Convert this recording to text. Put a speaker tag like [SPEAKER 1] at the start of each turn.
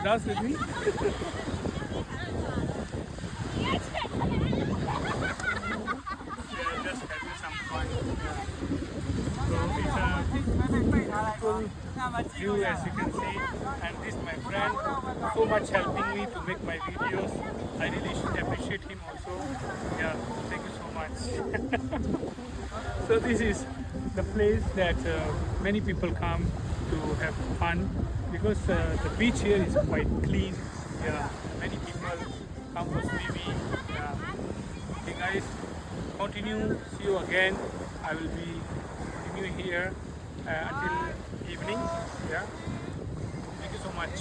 [SPEAKER 1] dance with me? Yeah, just having some fun. So it's a beautiful view as you can see, and this my friend so much helping me to make my videos. I really should appreciate him also. Yeah, thank you so much. So this is the place that many people come to have fun because the beach here is quite clean. Yeah, many people come for swimming. Yeah. Okay guys, continue. See you again. I will be continuing here until evening. Yeah. Thank you so much.